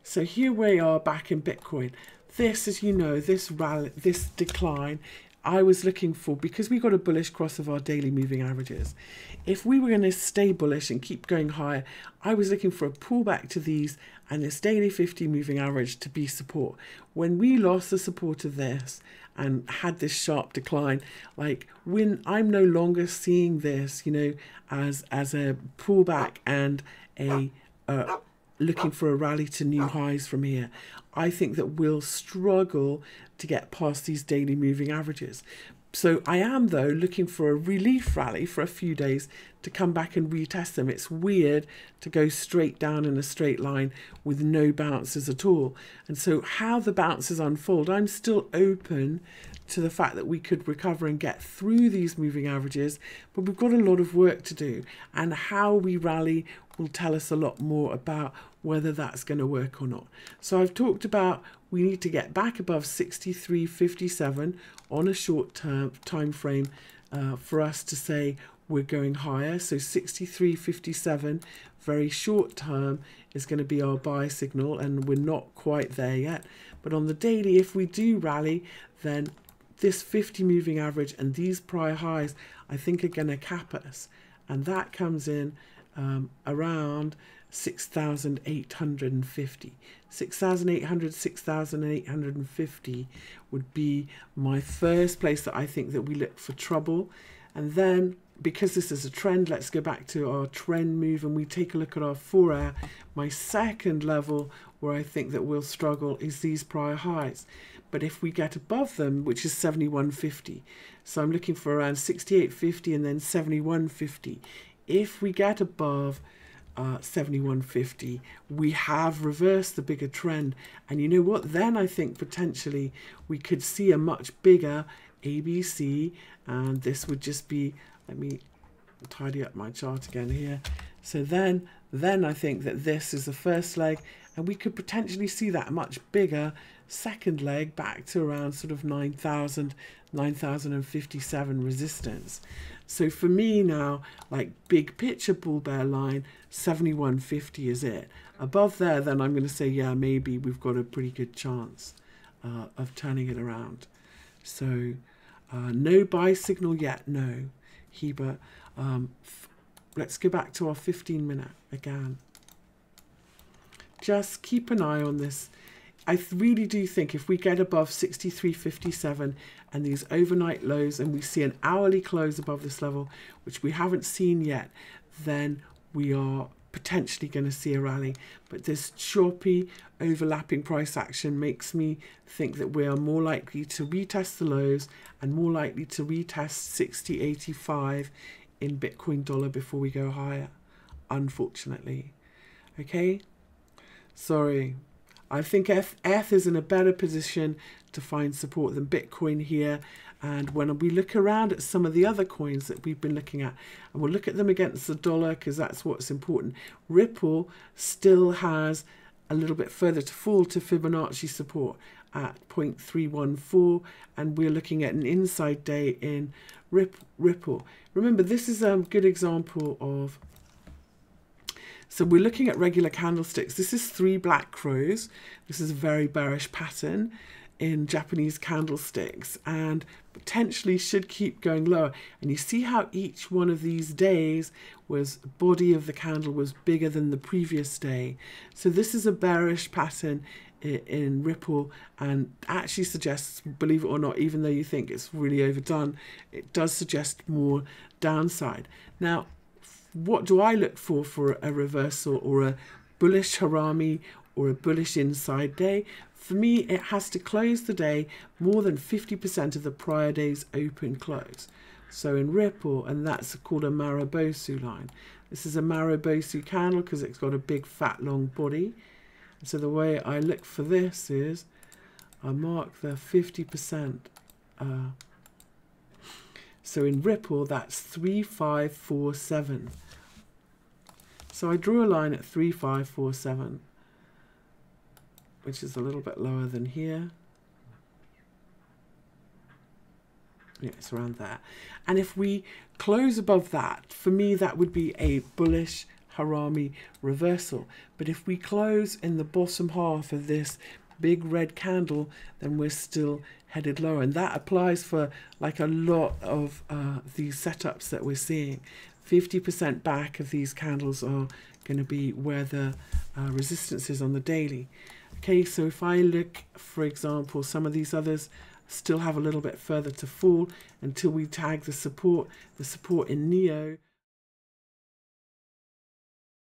So here we are back in Bitcoin. This, as you know, this rally, this decline, I was looking for, because we got a bullish cross of our daily moving averages. If we were going to stay bullish and keep going higher, I was looking for a pullback to these and this daily 50 moving average to be support. When we lost the support of this and had this sharp decline, like when I'm no longer seeing this, you know, as a pullback and a looking for a rally to new highs from here, I think that we'll struggle to get past these daily moving averages. So I am, though, looking for a relief rally for a few days to come back and retest them. It's weird to go straight down in a straight line with no bounces at all. And so how the bounces unfold, I'm still open to the fact that we could recover and get through these moving averages, but we've got a lot of work to do. And how we rally will tell us a lot more about whether that's going to work or not. So I've talked about we need to get back above 63.57 on a short term time frame for us to say we're going higher. So 63.57 very short term is going to be our buy signal, and we're not quite there yet. But on the daily, if we do rally, then this 50 moving average and these prior highs I think are going to cap us, and that comes in around 6,850. 6,800, 6,850 would be my first place that I think that we look for trouble. And then, because this is a trend, let's go back to our trend move and we take a look at our 4-hour. My second level where I think that we'll struggle is these prior highs. But if we get above them, which is 71.50, so I'm looking for around 68.50 and then 71.50. If we get above 71.50, we have reversed the bigger trend, and you know what, then I think potentially we could see a much bigger ABC, and this would just be, let me tidy up my chart again here. So then I think that this is the first leg, and we could potentially see that much bigger second leg back to around sort of 9,000, 9,057 resistance. So for me now, like big picture bull bear line, 71.50 is it. Above there, then I'm going to say, yeah, maybe we've got a pretty good chance of turning it around. So no buy signal yet, no. Hebert. Let's go back to our 15-minute again. Just keep an eye on this. I really do think if we get above 63.57 and these overnight lows and we see an hourly close above this level, which we haven't seen yet, then we are potentially going to see a rally. But this choppy overlapping price action makes me think that we are more likely to retest the lows and more likely to retest 60.85 in Bitcoin dollar before we go higher, unfortunately. Okay, sorry. I think ETH is in a better position to find support than Bitcoin here. And when we look around at some of the other coins that we've been looking at, and we'll look at them against the dollar because that's what's important. Ripple still has a little bit further to fall to Fibonacci support at 0.314, and we're looking at an inside day in Ripple. Remember, this is a good example of, so we're looking at regular candlesticks. This is 3 black crows. This is a very bearish pattern in Japanese candlesticks and potentially should keep going lower. And you see how each one of these days was, body of the candle was bigger than the previous day. So this is a bearish pattern in Ripple, and actually suggests, believe it or not, even though you think it's really overdone, it does suggest more downside. Now, what do I look for a reversal or a bullish harami or a bullish inside day? For me, it has to close the day more than 50% of the prior day's open close. So in Ripple, and that's called a Marubozu line. This is a Marubozu candle because it's got a big fat long body. So the way I look for this is I mark the 50%. So in Ripple, that's 3547. So I drew a line at 3547, which is a little bit lower than here. Yeah, it's around there. And if we close above that, for me, that would be a bullish Harami reversal. But if we close in the bottom half of this big red candle, then we're still headed lower. And that applies for like a lot of these setups that we're seeing. 50% back of these candles are going to be where the resistance is on the daily. Okay, so if I look, for example, some of these others still have a little bit further to fall until we tag the support in NIO.